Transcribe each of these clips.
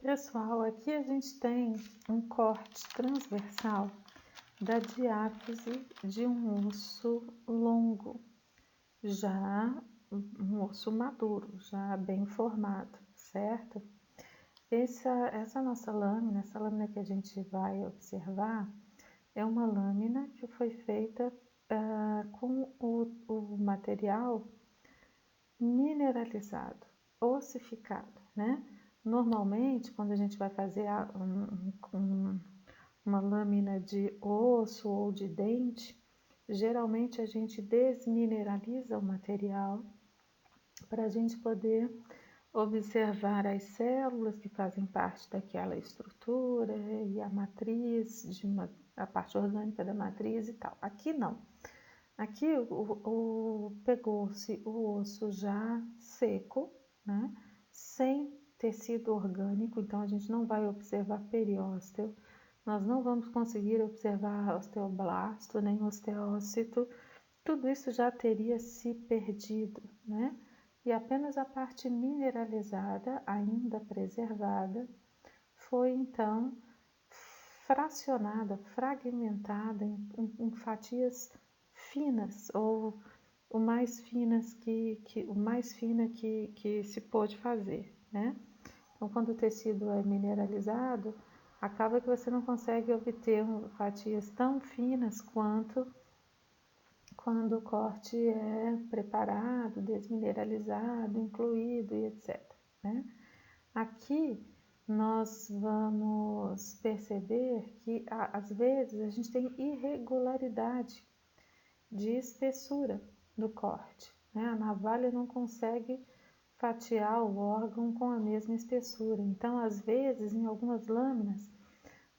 Pessoal, aqui a gente tem um corte transversal da diáfise de um osso longo, já um osso maduro, já bem formado, certo? Essa nossa lâmina, essa lâmina que a gente vai observar, é uma lâmina que foi feita com o material mineralizado, ossificado, né? Normalmente, quando a gente vai fazer uma lâmina de osso ou de dente, geralmente a gente desmineraliza o material para a gente poder observar as células que fazem parte daquela estrutura e a matriz, a parte orgânica da matriz e tal. Aqui não. Aqui pegou-se o osso já seco, né? Sem tecido orgânico, então a gente não vai observar periósteo, nós não vamos conseguir observar osteoblasto nem osteócito, tudo isso já teria se perdido, né? E apenas a parte mineralizada, ainda preservada, foi então fracionada, fragmentada em fatias finas, ou o mais finas o mais fina que se pôde fazer, né? Então, quando o tecido é mineralizado, acaba que você não consegue obter fatias tão finas quanto quando o corte é preparado, desmineralizado, incluído e etc, né? Aqui nós vamos perceber que às vezes a gente tem irregularidade de espessura do corte, né? A navalha não consegue fatiar o órgão com a mesma espessura. Então, às vezes, em algumas lâminas,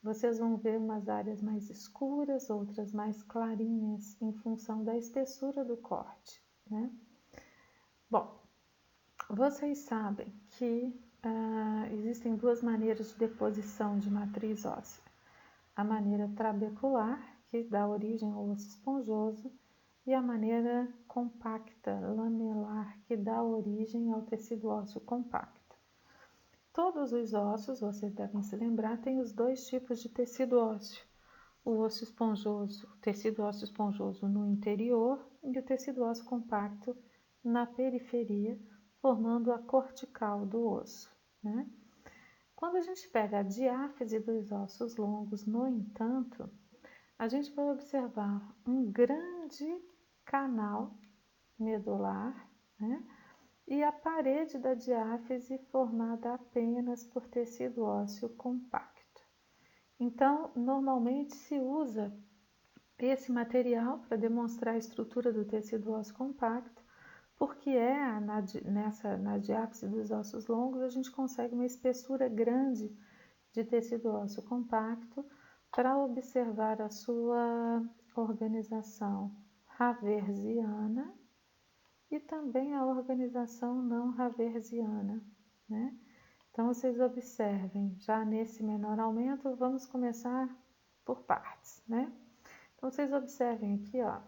vocês vão ver umas áreas mais escuras, outras mais clarinhas, em função da espessura do corte, né? Bom, vocês sabem que existem duas maneiras de deposição de matriz óssea. A maneira trabecular, que dá origem ao osso esponjoso, e a maneira compacta, lamelar, que dá origem ao tecido ósseo compacto. Todos os ossos, vocês devem se lembrar, têm os dois tipos de tecido ósseo. O osso esponjoso, o tecido ósseo esponjoso no interior e o tecido ósseo compacto na periferia, formando a cortical do osso, né? Quando a gente pega a diáfise dos ossos longos, no entanto, a gente vai observar um grande canal medular, né? E a parede da diáfise formada apenas por tecido ósseo compacto. Então, normalmente se usa esse material para demonstrar a estrutura do tecido ósseo compacto, porque na diáfise dos ossos longos a gente consegue uma espessura grande de tecido ósseo compacto para observar a sua organização haversiana e também a organização não haversiana, né? Então, vocês observem, já nesse menor aumento, vamos começar por partes, né? Então, vocês observem aqui, ó,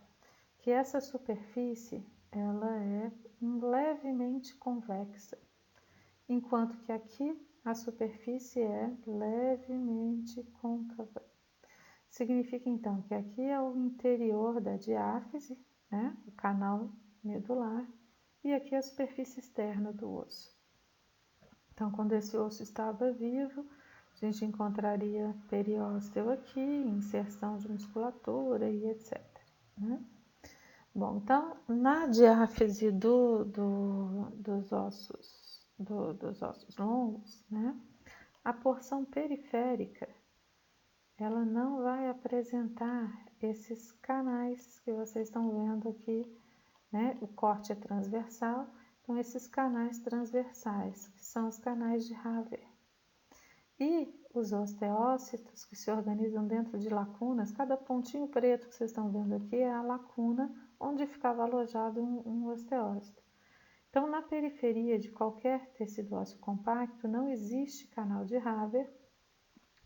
que essa superfície, ela é levemente convexa, enquanto que aqui a superfície é levemente côncava. Significa, então, que aqui é o interior da diáfise, né, o canal medular, e aqui a superfície externa do osso. Então, quando esse osso estava vivo, a gente encontraria periósteo aqui, inserção de musculatura e etc, né? Bom, então, na diáfise dos ossos longos, né, a porção periférica, ela não vai apresentar esses canais que vocês estão vendo aqui, né? O corte é transversal, então esses canais transversais, que são os canais de Haver. E os osteócitos, que se organizam dentro de lacunas, cada pontinho preto que vocês estão vendo aqui é a lacuna onde ficava alojado um osteócito. Então, na periferia de qualquer tecido ósseo compacto, não existe canal de Haver,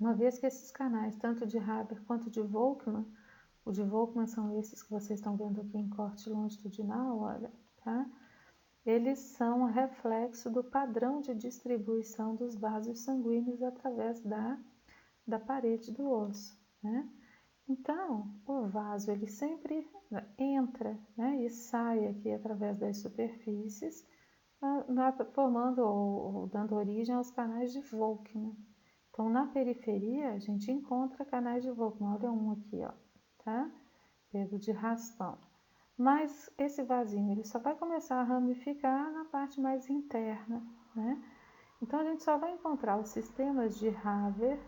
uma vez que esses canais, tanto de Haber quanto de Volkmann, o de Volkmann são esses que vocês estão vendo aqui em corte longitudinal, olha, tá? eles são reflexo do padrão de distribuição dos vasos sanguíneos através da parede do osso, né? Então, o vaso ele sempre entra, né, e sai aqui através das superfícies, formando ou dando origem aos canais de Volkmann. Então, na periferia, a gente encontra canais de Volkmann. Olha um aqui, ó, tá? Pego de raspão. Mas esse vasinho, ele só vai começar a ramificar na parte mais interna, né? Então, a gente só vai encontrar os sistemas de Haver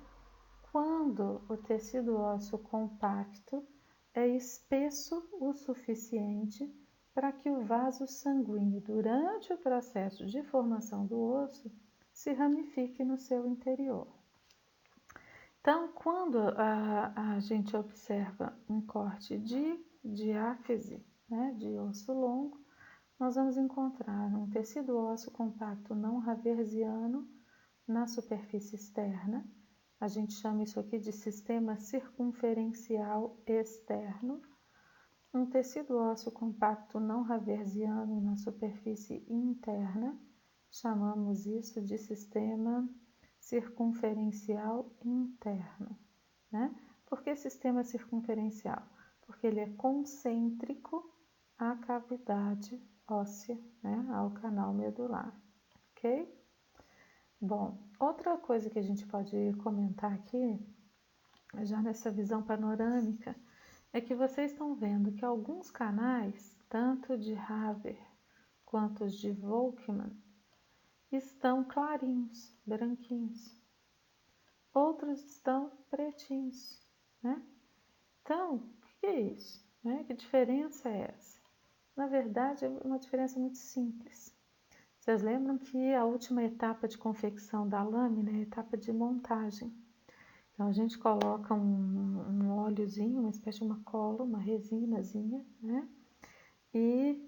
quando o tecido ósseo compacto é espesso o suficiente para que o vaso sanguíneo, durante o processo de formação do osso, se ramifique no seu interior. Então, quando a gente observa um corte de diáfise, né, de osso longo, nós vamos encontrar um tecido ósseo compacto não haversiano na superfície externa. A gente chama isso aqui de sistema circunferencial externo. Um tecido ósseo compacto não haversiano na superfície interna, chamamos isso de sistema circunferencial interno, né? Por que sistema circunferencial? Porque ele é concêntrico à cavidade óssea, né? Ao canal medular, ok? Bom, outra coisa que a gente pode comentar aqui, já nessa visão panorâmica, é que vocês estão vendo que alguns canais, tanto de Haver quanto os de Volkmann, estão clarinhos, branquinhos. Outros estão pretinhos, né? Então, o que é isso? Né? Que diferença é essa? Na verdade, é uma diferença muito simples. Vocês lembram que a última etapa de confecção da lâmina é a etapa de montagem. Então, a gente coloca um óleozinho, uma espécie de uma cola, uma resinazinha, né? E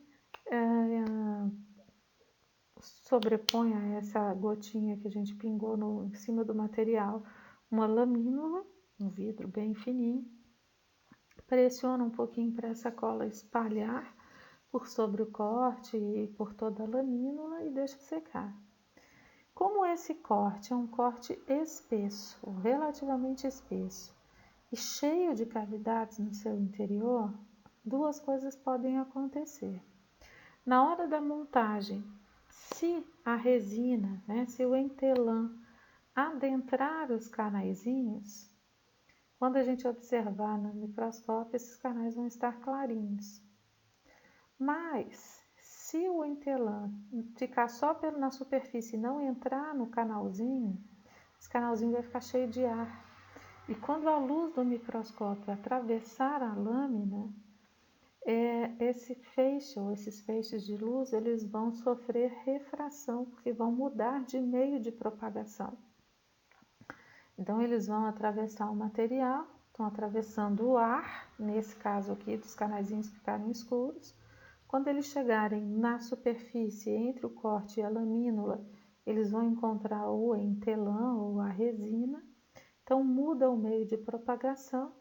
sobrepõe a essa gotinha que a gente pingou em cima do material uma lamínula, um vidro bem fininho, pressiona um pouquinho para essa cola espalhar por sobre o corte e por toda a lamínula e deixa secar. Como esse corte é um corte espesso, relativamente espesso, e cheio de cavidades no seu interior, duas coisas podem acontecer. Na hora da montagem, se a resina, né, se o entelã adentrar os canaizinhos, quando a gente observar no microscópio, esses canais vão estar clarinhos. Mas, se o entelã ficar só na superfície e não entrar no canalzinho, esse canalzinho vai ficar cheio de ar. E quando a luz do microscópio atravessar a lâmina, esse feixe ou esses feixes de luz, eles vão sofrer refração, porque vão mudar de meio de propagação. Então, eles vão atravessar o material, estão atravessando o ar, nesse caso aqui, dos canaizinhos ficarem escuros. Quando eles chegarem na superfície, entre o corte e a lamínula, eles vão encontrar o entelã ou a resina. Então, muda o meio de propagação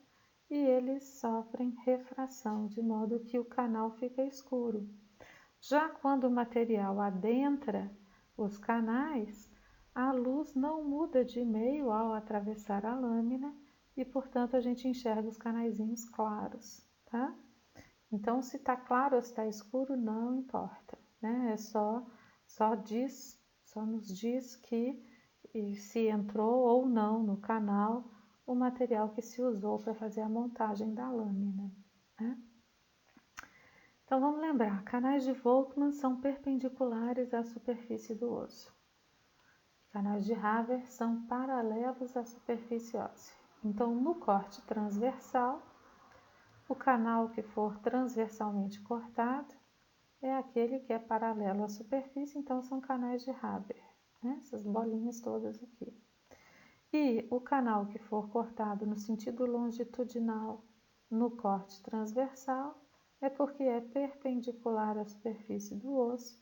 e eles sofrem refração, de modo que o canal fica escuro. Já quando o material adentra os canais, a luz não muda de meio ao atravessar a lâmina e, portanto, a gente enxerga os canaizinhos claros, tá? Então, se está claro ou se está escuro, não importa, né? Só nos diz que se entrou ou não no canal o material que se usou para fazer a montagem da lâmina, né? Então, vamos lembrar, canais de Volkmann são perpendiculares à superfície do osso. Canais de Haver são paralelos à superfície óssea. Então, no corte transversal, o canal que for transversalmente cortado é aquele que é paralelo à superfície, então são canais de Haber, né? Essas bolinhas todas aqui. E o canal que for cortado no sentido longitudinal no corte transversal é porque é perpendicular à superfície do osso,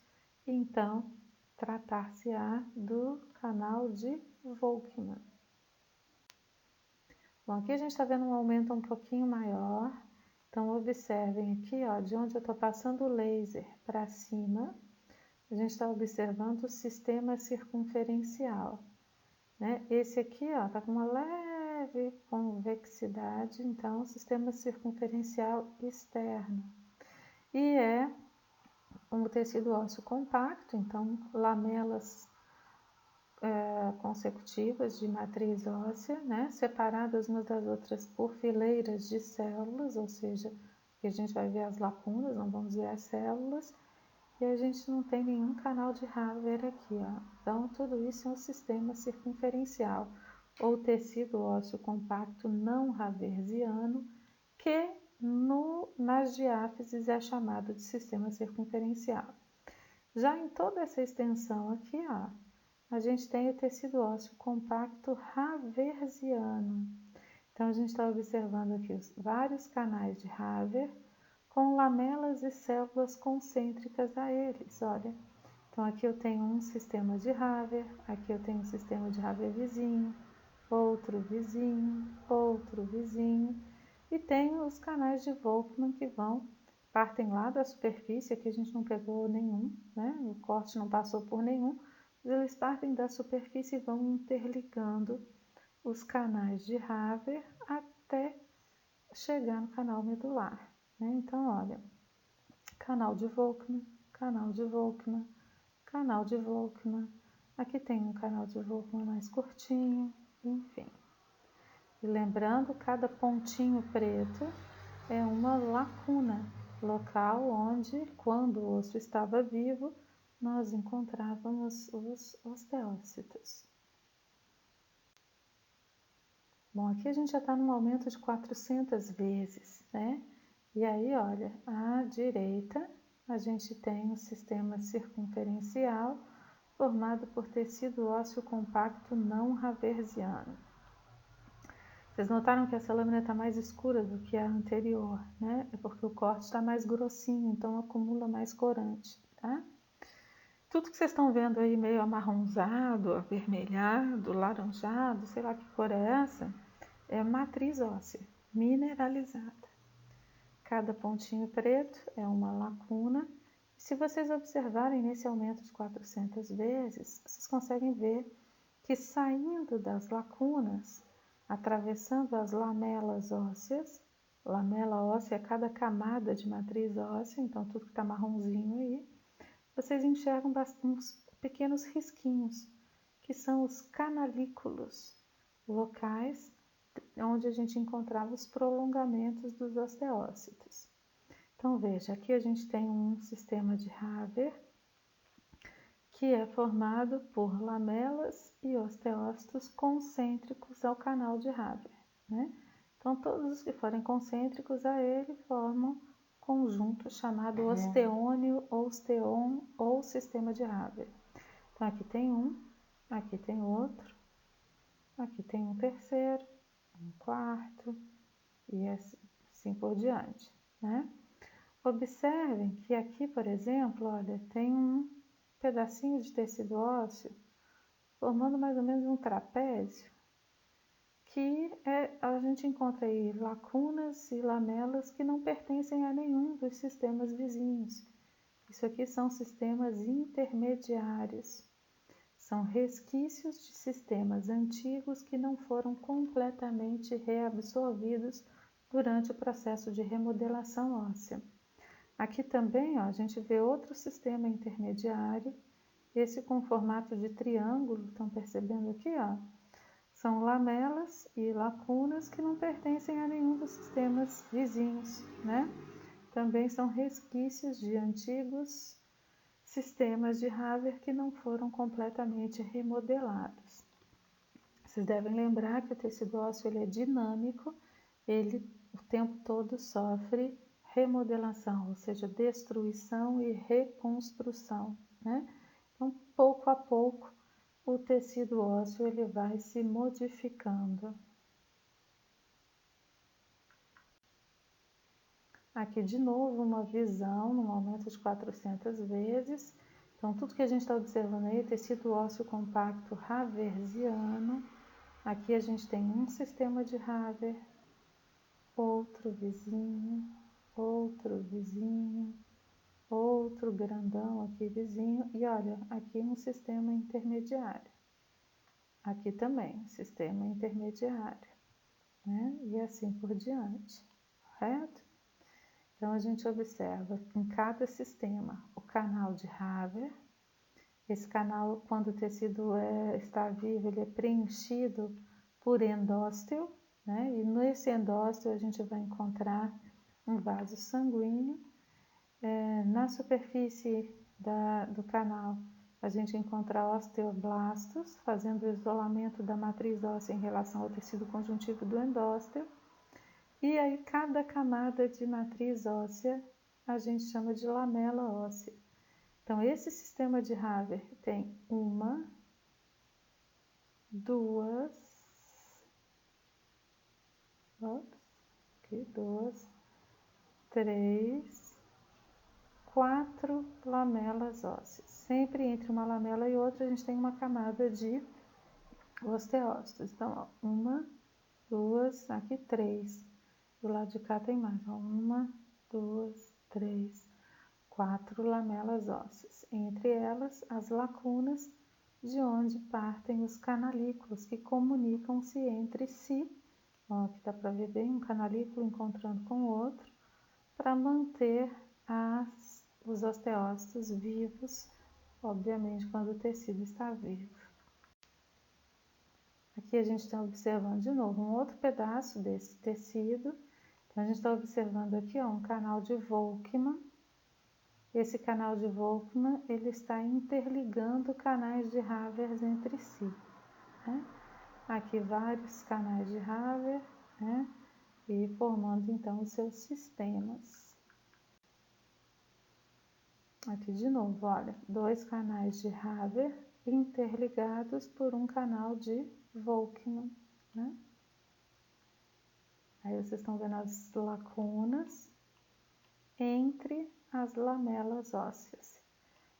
então tratar-se-á do canal de Volkmann. Bom, aqui a gente está vendo um aumento um pouquinho maior, então observem aqui, ó, de onde eu estou passando o laser para cima, a gente está observando o sistema circunferencial, né? Esse aqui, ó, tá com uma leve convexidade, então, sistema circunferencial externo. E é um tecido ósseo compacto, então, lamelas consecutivas de matriz óssea, né? Separadas umas das outras por fileiras de células, ou seja, que a gente vai ver as lacunas, não vamos ver as células. E a gente não tem nenhum canal de Haver aqui, ó. Então, tudo isso é um sistema circunferencial, ou tecido ósseo compacto não haversiano, que nas diáfises é chamado de sistema circunferencial. Já em toda essa extensão aqui, ó, a gente tem o tecido ósseo compacto haversiano. Então, a gente está observando aqui os vários canais de Haver, com lamelas e células concêntricas a eles, olha. Então, aqui eu tenho um sistema de Haver, aqui eu tenho um sistema de Haver vizinho, outro vizinho, e tenho os canais de Volkmann que partem lá da superfície, aqui a gente não pegou nenhum, né? O corte não passou por nenhum, mas eles partem da superfície e vão interligando os canais de Haver até chegar no canal medular, né? Então, olha, canal de Volkmann, canal de Volkmann, canal de Volkmann. Aqui tem um canal de Volkmann mais curtinho, enfim. E lembrando, cada pontinho preto é uma lacuna, local onde, quando o osso estava vivo, nós encontrávamos os osteócitos. Bom, aqui a gente já está num aumento de 400 vezes, né? E aí, olha, à direita a gente tem um sistema circunferencial formado por tecido ósseo compacto não haversiano. Vocês notaram que essa lâmina está mais escura do que a anterior, né? É porque o corte está mais grossinho, então acumula mais corante, tá? Tudo que vocês estão vendo aí meio amarronzado, avermelhado, laranjado, sei lá que cor é essa, é matriz óssea mineralizada. Cada pontinho preto é uma lacuna. E se vocês observarem nesse aumento de 400 vezes, vocês conseguem ver que saindo das lacunas, atravessando as lamelas ósseas, lamela óssea é cada camada de matriz óssea, então tudo que está marronzinho aí, vocês enxergam uns pequenos risquinhos, que são os canalículos, locais onde a gente encontrava os prolongamentos dos osteócitos. Então, veja, aqui a gente tem um sistema de Haver, que é formado por lamelas e osteócitos concêntricos ao canal de Haver, né? Então, todos os que forem concêntricos a ele formam conjunto chamado osteônio, osteon ou sistema de Haver. Então, aqui tem um, aqui tem outro, aqui tem um terceiro, um quarto e assim por diante, né? Observem que aqui, por exemplo, olha, tem um pedacinho de tecido ósseo formando mais ou menos um trapézio, que a gente encontra aí lacunas e lamelas que não pertencem a nenhum dos sistemas vizinhos. Isso aqui são sistemas intermediários. São resquícios de sistemas antigos que não foram completamente reabsorvidos durante o processo de remodelação óssea. Aqui também, ó, a gente vê outro sistema intermediário, esse com formato de triângulo, estão percebendo aqui, ó? São lamelas e lacunas que não pertencem a nenhum dos sistemas vizinhos, né? Também são resquícios de antigos sistemas de Haver que não foram completamente remodelados. Vocês devem lembrar que o tecido ósseo ele é dinâmico, ele o tempo todo sofre remodelação, ou seja, destruição e reconstrução, né? Então, pouco a pouco, o tecido ósseo ele vai se modificando. Aqui de novo uma visão num aumento de 400 vezes. Então, tudo que a gente está observando aí é tecido ósseo compacto haversiano. Aqui a gente tem um sistema de Haver, outro vizinho, outro grandão aqui vizinho, e olha, aqui um sistema intermediário. Aqui também, sistema intermediário, né? E assim por diante, correto? Então, a gente observa em cada sistema o canal de Haver. Esse canal, quando o tecido está vivo, ele é preenchido por endósteo, né? E nesse endósteo a gente vai encontrar um vaso sanguíneo. Na superfície do canal, a gente encontra osteoblastos, fazendo o isolamento da matriz óssea em relação ao tecido conjuntivo do endósteo. E aí, cada camada de matriz óssea a gente chama de lamela óssea. Então, esse sistema de Haver tem uma, duas, três, quatro lamelas ósseas. Sempre entre uma lamela e outra a gente tem uma camada de osteócitos. Então, ó, uma, duas, aqui três. Do lado de cá tem mais, ó, uma, duas, três, quatro lamelas ósseas. Entre elas, as lacunas, de onde partem os canalículos, que comunicam-se entre si. Ó, aqui dá para ver bem um canalículo encontrando com o outro, para manter os osteócitos vivos, obviamente quando o tecido está vivo. Aqui a gente está observando de novo um outro pedaço desse tecido. Então, a gente está observando aqui, ó, um canal de Volkmann. Esse canal de Volkmann, ele está interligando canais de Haver entre si, né? Aqui vários canais de Haver, né? E formando então os seus sistemas. Aqui de novo, olha, dois canais de Haver interligados por um canal de Volkmann, né? Aí vocês estão vendo as lacunas entre as lamelas ósseas.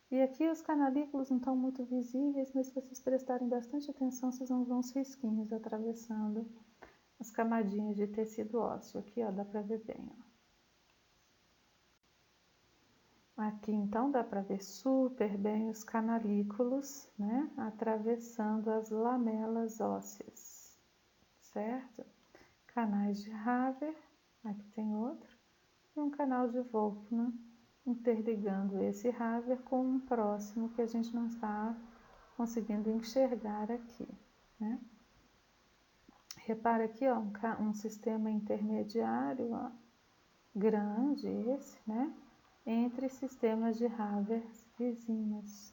E aqui os canalículos não estão muito visíveis, mas se vocês prestarem bastante atenção, vocês vão ver uns risquinhos atravessando as camadinhas de tecido ósseo. Aqui, ó, dá para ver bem, ó. Aqui, então, dá para ver super bem os canalículos, né, atravessando as lamelas ósseas, certo? Canais de Haver, aqui tem outro, e um canal de Volkmann, interligando esse Haver com um próximo que a gente não está conseguindo enxergar aqui, né? Repara aqui, ó, um sistema intermediário, ó, grande esse, né? Entre sistemas de Haver vizinhos.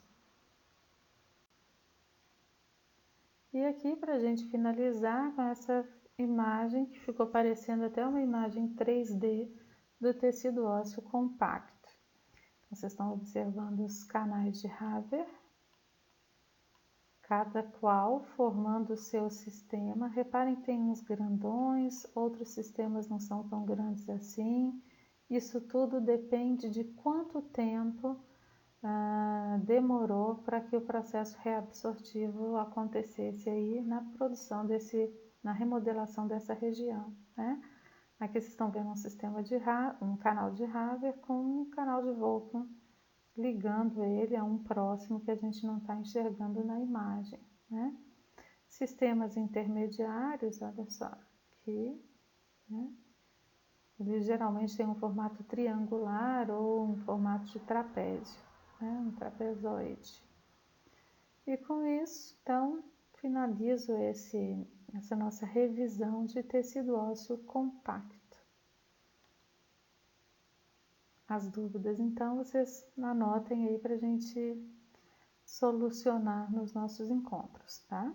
E aqui, para a gente finalizar com essa imagem, que ficou parecendo até uma imagem 3D do tecido ósseo compacto. Vocês estão observando os canais de Haver, cada qual formando o seu sistema. Reparem que tem uns grandões, outros sistemas não são tão grandes assim. Isso tudo depende de quanto tempo demorou para que o processo reabsortivo acontecesse aí na produção na remodelação dessa região, né? Aqui vocês estão vendo um canal de Haver com um canal de Volkmann, ligando ele a um próximo que a gente não está enxergando na imagem, né? Sistemas intermediários, olha só, aqui, né? Eles geralmente têm um formato triangular ou um formato de trapézio, né? Um trapezoide. E com isso, então, finalizo essa nossa revisão de tecido ósseo compacto. As dúvidas, então, vocês anotem aí para a gente solucionar nos nossos encontros, tá?